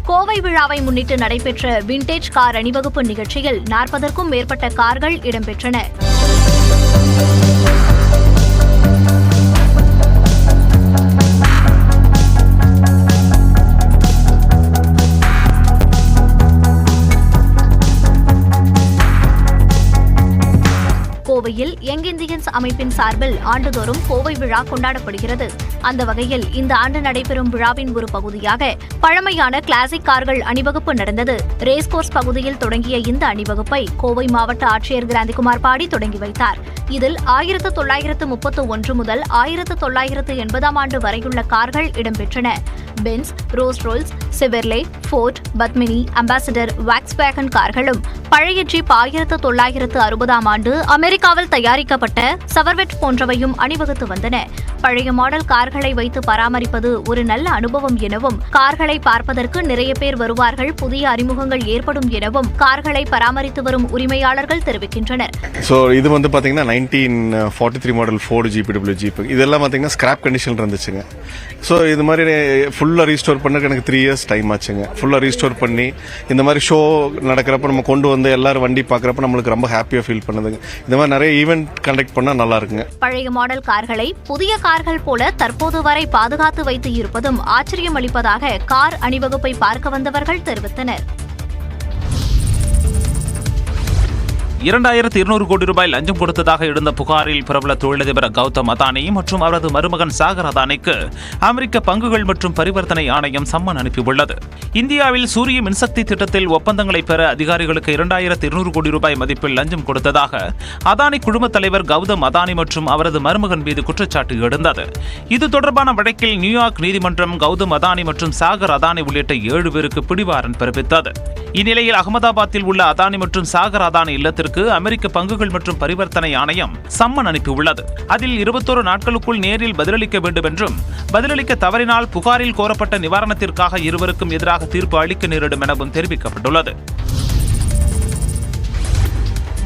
கோவை விழாவை முன்னிட்டு நடைபெற்ற விண்டேஜ் கார் அணிவகுப்பு நிகழ்ச்சியில் 40க்கும் மேற்பட்ட கார்கள் இடம்பெற்றன. கோவையில் யங் இந்தியன்ஸ் அமைப்பின் சார்பில் ஆண்டுதோறும் கோவை விழா கொண்டாடப்படுகிறது. அந்த வகையில் இந்த ஆண்டு நடைபெறும் விழாவின் ஒரு பகுதியாக பழமையான கிளாசிக் கார்கள் அணிவகுப்பு நடந்தது. ரேஸ்கோர்ஸ் பகுதியில் தொடங்கிய இந்த அணிவகுப்பை கோவை மாவட்ட ஆட்சியர் கிராந்திகுமார் பாடி தொடங்கி வைத்தார். இதில் 1931 முதல் 1980 ஆண்டு வரையுள்ள கார்கள் இடம்பெற்றன. Benz, Rolls Royce, Chevrolet, Ford, Padmini, Ambassador, Volkswagen கார்களும் பழைய ஜீப் 1960 ஆண்டு அமெரிக்காவில் தயாரிக்கப்பட்ட சவர்வெட் போன்றவையும் அணிவகுத்து வந்தன. பழைய மாடல் கார்களை வைத்து பராமரிப்பது ஒரு நல்ல அனுபவம் எனவும், கார்களை பார்ப்பதற்கு நிறைய பேர் வருவார்கள், புதிய அறிமுகங்கள் ஏற்படும் எனவும் கார்களை பராமரித்து வரும் உரிமையாளர்கள் தெரிவிக்கின்றனர். இது வந்து பாத்தீங்கன்னா 1943 மாடல் ஃபோர்டு ஜிபிடபிள்யூ ஜீப், இதெல்லாம் பாத்தீங்கன்னா ஸ்கிராப் கண்டிஷன்ல இருந்துச்சுங்க. இது மாதிரி ஃபுல்லா ரீஸ்டோர் பண்ண எனக்கு 3 years டைம் ஆச்சுங்க. ஃபுல்லா ரீஸ்டோர் பண்ணி இந்த மாதிரி ஷோ நடக்கிறப்ப நம்ம கொண்டு வந்து எல்லாரும் வண்டி பார்க்கறப்ப நம்மளுக்கு ரொம்ப ஹாப்பியா ஃபீல் பண்ணுதுங்க. இந்த மாதிரி நிறைய ஈவென்ட் கண்டக்ட் பண்ணா நல்லா இருக்குங்க. பழைய மாடல் கார்களை புதிய கார்கள் போல தற்போது வரை பாதுகாத்து வைத்து இருப்பதும் ஆச்சரியம் அளிப்பதாக கார் அணிவகுப்பை பார்க்க வந்தவர்கள் தெரிவித்தனர். 2200 கோடி ரூபாய் லஞ்சம் கொடுத்ததாக எழுந்த புகாரில் பிரபல தொழிலதிபர் கௌதம் அதானி மற்றும் அவரது மருமகன் சாகர் அதானிக்கு அமெரிக்க பங்குகள் மற்றும் பரிவர்த்தனை ஆணையம் சம்மன் அனுப்பியுள்ளது. இந்தியாவில் சூரிய மின்சக்தி திட்டத்தில் ஒப்பந்தங்களை பெற அதிகாரிகளுக்கு 2200 கோடி ரூபாய் மதிப்பில் லஞ்சம் கொடுத்ததாக அதானி குழும தலைவர் கௌதம் அதானி மற்றும் அவரது மருமகன் மீது குற்றச்சாட்டு எழுந்தது. இது தொடர்பான வழக்கில் நியூயார்க் நீதிமன்றம் கௌதம் அதானி மற்றும் சாகர் அதானி உள்ளிட்ட 7 பேருக்கு பிடிவாரண்ட் பிறப்பித்தது. இந்நிலையில் அகமதாபாத்தில் உள்ள அதானி மற்றும் சாகர் அதானி இல்லத்திற்கு அமெரிக்க பங்குகள் மற்றும் பரிவர்த்தனை ஆணையம் சம்மன் அனுப்பியுள்ளது. அதில் 21 நாட்களுக்குள் நேரில் பதிலளிக்க வேண்டும் என்றும், பதிலளிக்க தவறினால் புகாரில் கோரப்பட்ட நிவாரணத்திற்காக இருவருக்கும் எதிராக தீர்ப்பு அளிக்க நேரிடும் எனவும் தெரிவிக்கப்பட்டுள்ளது.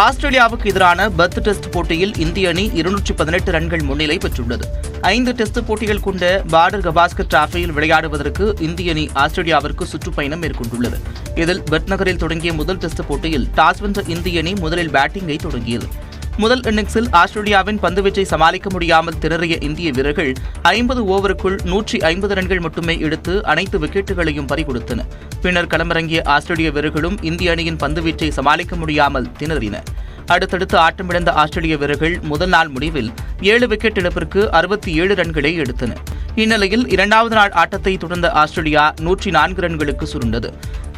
ஆஸ்திரேலியாவுக்கு எதிரான பெர்த் டெஸ்ட் போட்டியில் இந்திய அணி 218 ரன்கள் முன்னிலை பெற்றுள்ளது. 5 டெஸ்ட் போட்டிகள் கொண்ட பார்டர் கவாஸ்கர் டிராபியில் விளையாடுவதற்கு இந்திய அணி ஆஸ்திரேலியாவிற்கு சுற்றுப்பயணம் மேற்கொண்டுள்ளது. இதில் பெர்த் நகரில் தொடங்கிய முதல் டெஸ்ட் போட்டியில் டாஸ் வென்ற இந்திய அணி முதலில் பேட்டிங்கை தொடங்கியது. முதல் இன்னிங்ஸில் ஆஸ்திரேலியாவின் பந்துவீச்சை சமாளிக்க முடியாமல் திணறிய இந்திய வீரர்கள் 50 ஓவருக்குள் 150 ரன்கள் மட்டுமே எடுத்து அனைத்து விக்கெட்டுகளையும் பறிகொடுத்தனர். பின்னர் களமிறங்கிய ஆஸ்திரேலிய வீரர்களும் இந்திய அணியின் பந்துவீச்சை சமாளிக்க முடியாமல் திணறினர். அடுத்தடுத்து ஆட்டமிழந்த ஆஸ்திரேலிய வீரர்கள் முதல் நாள் முடிவில் 7 விக்கெட் இழப்பிற்கு 67 ரன்களை எடுத்தனர். இந்நிலையில் 2வது நாள் ஆட்டத்தை தொடர்ந்த ஆஸ்திரேலியா 104 ரன்களுக்கு சுருண்டது.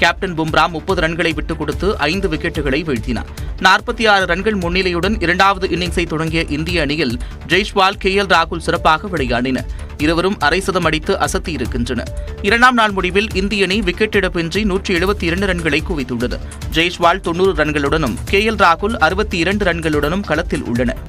கேப்டன் பும்ரா 30 ரன்களை விட்டுக் கொடுத்து 5 விக்கெட்டுகளை வீழ்த்தினார். 46 ரன்கள் முன்னிலையுடன் 2வது இன்னிங்ஸை தொடங்கிய இந்திய அணியில் ஜெய்ஸ்வால், KL ராகுல் சிறப்பாக விளையாடினர். இருவரும் அரை சதம் அடித்து அசத்தி இருக்கின்றனர். 2ஆம் நாள் முடிவில் இந்திய அணி விக்கெட் இழப்பின்றி 172 ரன்களை குவித்துள்ளது. ஜெய்ஸ்வால் 90 ரன்களுடனும் KL ராகுல் 62 ரன்களுடனும் களத்தில் உள்ளனர்.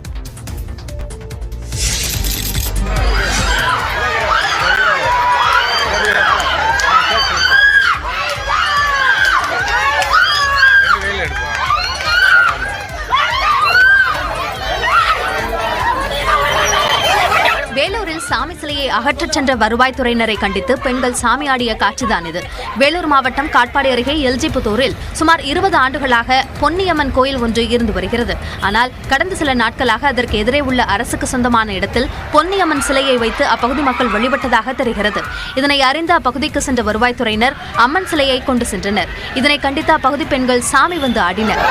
வேலூரில் சாமி சிலையை அகற்றச் சென்ற வருவாய்த்துறையினரை கண்டித்து பெண்கள் சாமியாடிய காட்சிதான் இது. வேலூர் மாவட்டம் காட்பாடி அருகே எல்ஜிபுத்தூரில் சுமார் 20 ஆண்டுகளாக பொன்னியம்மன் கோயில் ஒன்று இருந்து வருகிறது. ஆனால் கடந்த சில நாட்களாக அதற்கு எதிரே உள்ள அரசுக்கு சொந்தமான இடத்தில் பொன்னியம்மன் சிலையை வைத்து அப்பகுதி மக்கள் வழிபட்டதாக தெரிகிறது. இதனை அறிந்த அப்பகுதிக்கு சென்ற வருவாய்த்துறையினர் அம்மன் சிலையை கொண்டு சென்றனர். இதனை கண்டித்து அப்பகுதி பெண்கள் சாமி வந்து ஆடினர்.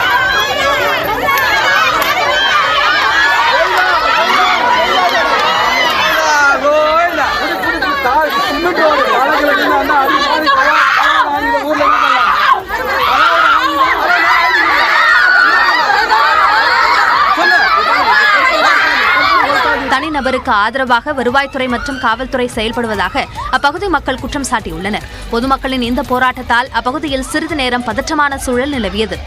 தனிநபருக்கு ஆதரவாக வருவாய்த்துறை மற்றும் காவல்துறை செயல்படுவதாக அப்பகுதி மக்கள் குற்றம் சாட்டியுள்ளனர். பொதுமக்களின் இந்த போராட்டத்தால் அப்பகுதியில் சிறிது நேரம் பதற்றமான சூழல் நிலவியது.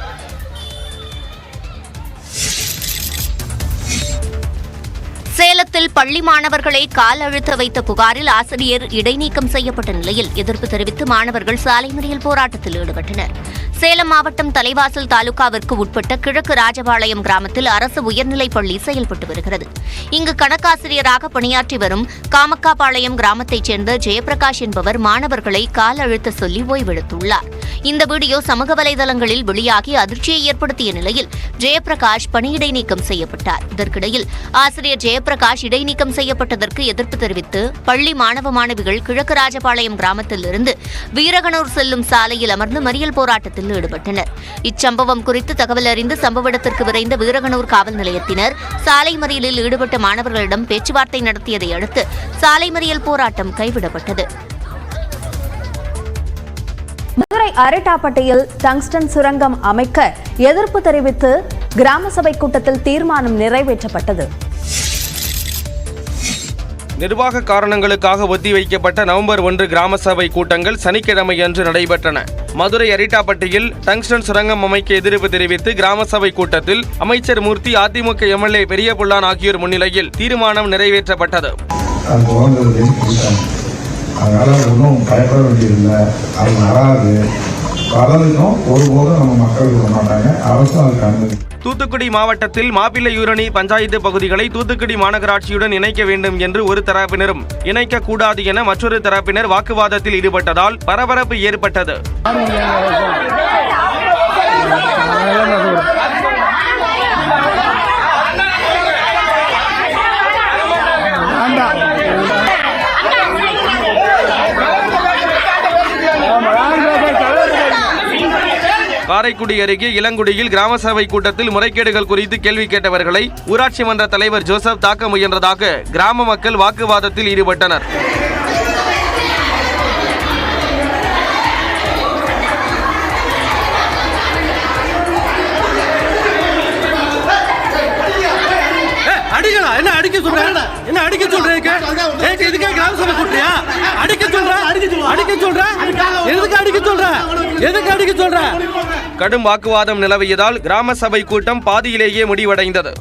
சேலத்தில் பள்ளிக்கூடத்தில் பள்ளி மாணவர்களை கால் அழுத்த வைத்த புகாரில் ஆசிரியர் இடைநீக்கம் செய்யப்பட்ட நிலையில் எதிர்ப்பு தெரிவித்து மாணவர்கள் சாலை மறியல் போராட்டத்தில் ஈடுபட்டனர். சேலம் மாவட்டம் தலைவாசல் தாலுகாவிற்கு உட்பட்ட கிழக்கு ராஜபாளையம் கிராமத்தில் அரசு உயர்நிலைப் பள்ளி செயல்பட்டு வருகிறது. இங்கு கணக்காசிரியராக பணியாற்றி வரும் காமக்காபாளையம் கிராமத்தைச் சேர்ந்த ஜெயபிரகாஷ் என்பவர் மாணவர்களை கால் அழுத்த சொல்லி ஓய்வெடுத்துள்ளார். இந்த வீடியோ சமூக வலைதளங்களில் வெளியாகி அதிர்ச்சியை ஏற்படுத்திய நிலையில் ஜெயபிரகாஷ் பணியிடை நீக்கம் செய்யப்பட்டார். இதற்கிடையில் ஆசிரியர் ஜெயபிரகாஷ் இடைநீக்கம் செய்யப்பட்டதற்கு எதிர்ப்பு தெரிவித்து பள்ளி மாணவ மாணவிகள் கிழக்கு ராஜபாளையம் கிராமத்திலிருந்து வீரகனூர் செல்லும் சாலையில் அமர்ந்து மறியல் போராட்டத்தில் ஈடுபட்டனர். இச்சம்பவம் குறித்து தகவல் அறிந்து சம்பவ இடத்திற்கு விரைந்த வீரகனூர் காவல் நிலையத்தினர் சாலை மறியலில் ஈடுபட்ட மாணவர்களிடம் பேச்சுவார்த்தை நடத்தியதை அடுத்து சாலை மறியல் போராட்டம் கைவிடப்பட்டது. மதுரை அரட்டாப்பட்டியில் டங்ஸ்டன் சுரங்கம் அமைக்க எதிர்ப்பு தெரிவித்து கிராம சபை கூட்டத்தில் தீர்மானம் நிறைவேற்றப்பட்டது. நிர்வாக காரணங்களுக்காக ஒத்திவைக்கப்பட்ட நவம்பர் 1 கிராம சபை கூட்டங்கள் சனிக்கிழமையன்று நடைபெற்றன. மதுரை அரிட்டாப்பட்டியில் டங்ஸ்டன் சுரங்கம் அமைக்க எதிர்ப்பு தெரிவித்து கிராம சபை கூட்டத்தில் அமைச்சர் மூர்த்தி, அதிமுக எம்எல்ஏ பெரியபுல்லான் ஆகியோர் முன்னிலையில் தீர்மானம் நிறைவேற்றப்பட்டது. அதனால ஒன்றும் பயப்பட வேண்டியதில்லை. அது வராது, வளர்ந்தும் ஒருபோதும் நம்ம மக்கள் விட மாட்டாங்க. அரசும் அதுக்கு அனுமதி. தூத்துக்குடி மாவட்டத்தில் மாப்பிள்ளையூரணி பஞ்சாயத்து பகுதிகளை தூத்துக்குடி மாநகராட்சியுடன் இணைக்க வேண்டும் என்று ஒரு தரப்பினரும் இணைக்க கூடாது என மற்றொரு தரப்பினர் வாக்குவாதத்தில் ஈடுபட்டதால் பரபரப்பு ஏற்பட்டது. காரைக்குடி அருகே இளங்குடியில் கிராம சபை கூட்டத்தில் முறைகேடுகள் குறித்து கேள்வி கேட்டவர்களை ஊராட்சி மன்ற தலைவர் ஜோசப் தாக்க முயன்றதாக கிராம மக்கள் வாக்குவாதத்தில் ஈடுபட்டனர். கடும் வாக்குவாதம் நிலவியதால் கிராம சபை கூட்டம் பாதியிலேயே முடிவடைந்தது.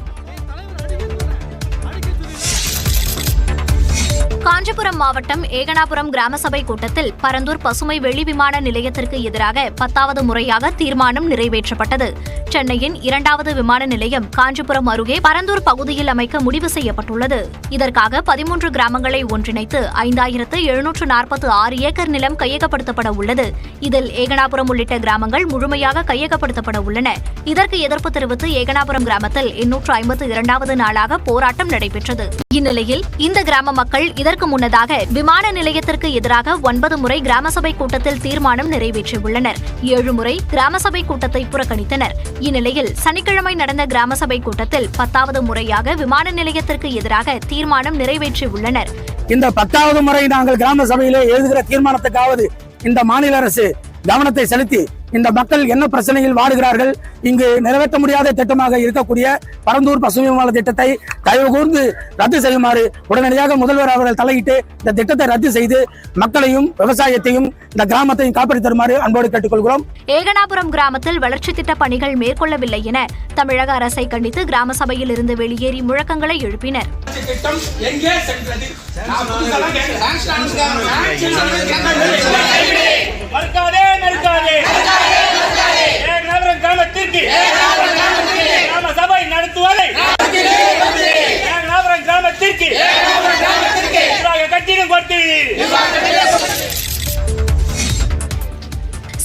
காஞ்சிபுரம் மாவட்டம் ஏகனாபுரம் கிராம சபை கூட்டத்தில் பரந்தூர் பசுமை வெளி விமான நிலையத்திற்கு எதிராக 10வது முறையாக தீர்மானம் நிறைவேற்றப்பட்டது. சென்னையின் 2வது விமான நிலையம் காஞ்சிபுரம் அருகே பரந்தூர் பகுதியில் அமைக்க முடிவு செய்யப்பட்டுள்ளது. இதற்காக 13 கிராமங்களை ஒன்றிணைத்து 5746 ஏக்கர் நிலம் கையகப்படுத்தப்பட உள்ளது. இதில் ஏகனாபுரம் உள்ளிட்ட கிராமங்கள் முழுமையாக கையகப்படுத்தப்பட உள்ளன. இதற்கு எதிர்ப்பு தெரிவித்து ஏகனாபுரம் கிராமத்தில் 852வது நாளாக போராட்டம் நடைபெற்றது. இந்நிலையில் இந்த கிராம மக்கள் இதற்கு முன்னதாக விமான நிலையத்திற்கு எதிராக 9 முறை கிராம சபை கூட்டத்தில் தீர்மானம் நிறைவேற்றியுள்ளனர். 7 முறை கிராம சபை கூட்டத்தை புறக்கணித்தனர். இந்நிலையில் சனிக்கிழமை நடந்த கிராம சபை கூட்டத்தில் 10வது முறையாக விமான நிலையத்திற்கு எதிராக தீர்மானம் நிறைவேற்றியுள்ளனர். இந்த 10வது முறை நாங்கள் கிராம சபையிலே எழுதுகிற தீர்மானத்துக்காவது இந்த மாநில அரசு கவனத்தை செலுத்தி இந்த மக்கள் என்ன பிரச்சனையில் வாடுகிறார்கள், இங்கு நிறைவேற்ற முடியாத திட்டமாக இருக்கக்கூடிய பரந்தூர் பசுமை விமான திட்டத்தை தயவு கூர்ந்து ரத்து செய்யுமாறு உடனடியாக முதல்வர் அவர்கள் தலையிட்டு இந்த திட்டத்தை ரத்து செய்து மக்களையும் விவசாயத்தையும் இந்த கிராமத்தையும் காப்பாற்றி தருமாறு அன்போடு கேட்டுக்கொள்கிறோம். ஏகனாபுரம் கிராமத்தில் வளர்ச்சி திட்ட பணிகள் மேற்கொள்ளவில்லை என தமிழக அரசை கண்டித்து கிராம சபையில் இருந்து வெளியேறி முழக்கங்களை எழுப்பினர்.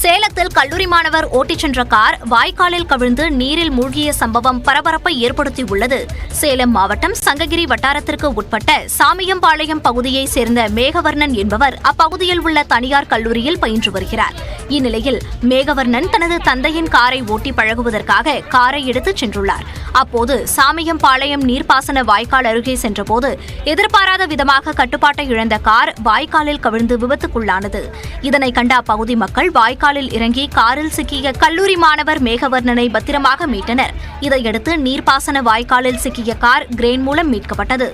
சேலத்தில் கல்லூரி மாணவர் ஓட்டிச் சென்ற கார் வாய்க்காலில் கவிழ்ந்து நீரில் மூழ்கிய சம்பவம் பரபரப்பை ஏற்படுத்தியுள்ளது. சேலம் மாவட்டம் சங்ககிரி வட்டாரத்திற்கு உட்பட்ட சாமியம்பாளையம் பகுதியைச் சேர்ந்த மேகவர்ணன் என்பவர் அப்பகுதியில் உள்ள தனியார் கல்லூரியில் பயின்று வருகிறார். இந்நிலையில் மேகவர்ணன் தனது தந்தையின் காரை ஓட்டி பழகுவதற்காக காரை எடுத்துச் சென்றுள்ளார். அப்போது சாமியம்பாளையம் நீர்ப்பாசன வாய்க்கால் அருகே சென்றபோது எதிர்பாராத விதமாக கட்டுப்பாட்டை இழந்த கார் வாய்க்காலில் கவிழ்ந்து விபத்துக்குள்ளானது. இதனை கண்ட அப்பகுதி மக்கள் வாய்க்காலில் இறங்கி காரில் சிக்கிய கல்லூரி மாணவர் மேகவர்ணனை பத்திரமாக மீட்டனர். இதையடுத்து நீர்ப்பாசன வாய்க்காலில் சிக்கிய கார் கிரேன் மூலம் மீட்கப்பட்டது.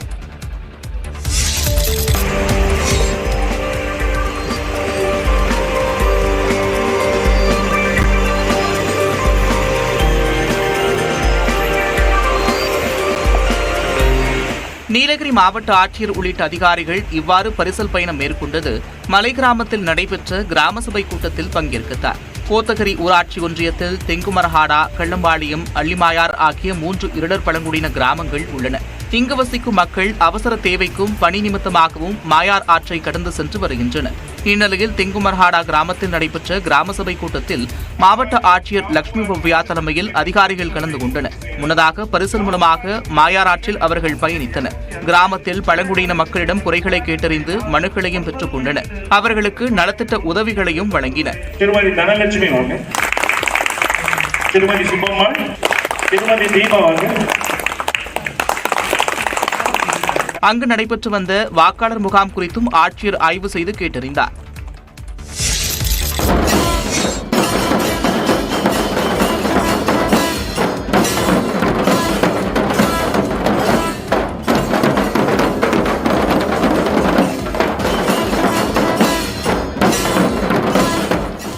நீலகிரி மாவட்ட ஆட்சியர் உள்ளிட்ட அதிகாரிகள் இவ்வாறு பரிசல் பயணம் மேற்கொண்டது மலை கிராமத்தில் நடைபெற்ற கிராம சபை கூட்டத்தில் பங்கேற்கத்தார். கோத்தகிரி ஊராட்சி ஒன்றியத்தில் தெங்குமரஹாடா, கள்ளம்பாளையம், அள்ளிமாயார் ஆகிய 3 இருளர் பழங்குடியின கிராமங்கள் உள்ளன. இங்கு வசிக்கும் மக்கள் அவசர தேவைக்கும் பணி நிமித்தமாகவும் மாயார் ஆற்றை கடந்து சென்று வருகின்றனர். இந்நிலையில் தெங்குமரஹாடா கிராமத்தில் நடைபெற்ற கிராம சபை கூட்டத்தில் மாவட்ட ஆட்சியர் லட்சுமி பவ்யா தலைமையில் அதிகாரிகள் கலந்து கொண்டனர். முன்னதாக பரிசல் மூலமாக மாயார் ஆற்றில் அவர்கள் பயணித்தனர். கிராமத்தில் பழங்குடியின மக்களிடம் குறைகளை கேட்டறிந்து மனுக்களையும் பெற்றுக் கொண்டனர். அவர்களுக்கு நலத்திட்ட உதவிகளையும் வழங்கினர். திருமதி தனலட்சுமி வாங்க, திருமதி சுப்பம்மாள், திருமதி தீபா வாங்க. அங்கு நடைபெற்று வந்த வாக்காளர் முகாம் குறித்தும் ஆட்சியர் ஆய்வு செய்து கேட்டறிந்தார்.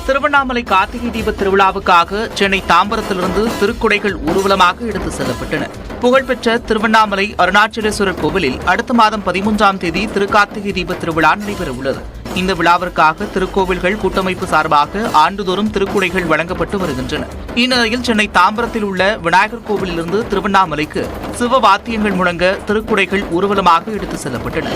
திருவண்ணாமலை கார்த்திகை தீப திருவிழாவுக்காக சென்னை தாம்பரத்திலிருந்து திருக்குடைகள் ஊர்வலமாக எடுத்து செல்லப்பட்டன. புகழ்பெற்ற திருவண்ணாமலை அருணாச்சலேஸ்வரர் கோவிலில் அடுத்த மாதம் 13ஆம் தேதி திருக்கார்த்திகை தீப திருவிழா நடைபெறவுள்ளது. இந்த விழாவிற்காக திருக்கோவில்கள் கூட்டமைப்பு சார்பாக ஆண்டுதோறும் திருக்குடைகள் வழங்கப்பட்டு வருகின்றன. இந்நிலையில் சென்னை தாம்பரத்தில் உள்ள விநாயகர் கோவிலிலிருந்து திருவண்ணாமலைக்கு சிவ வாத்தியங்கள் முழங்க திருக்குடைகள் ஊர்வலமாக எடுத்து செல்லப்பட்டன.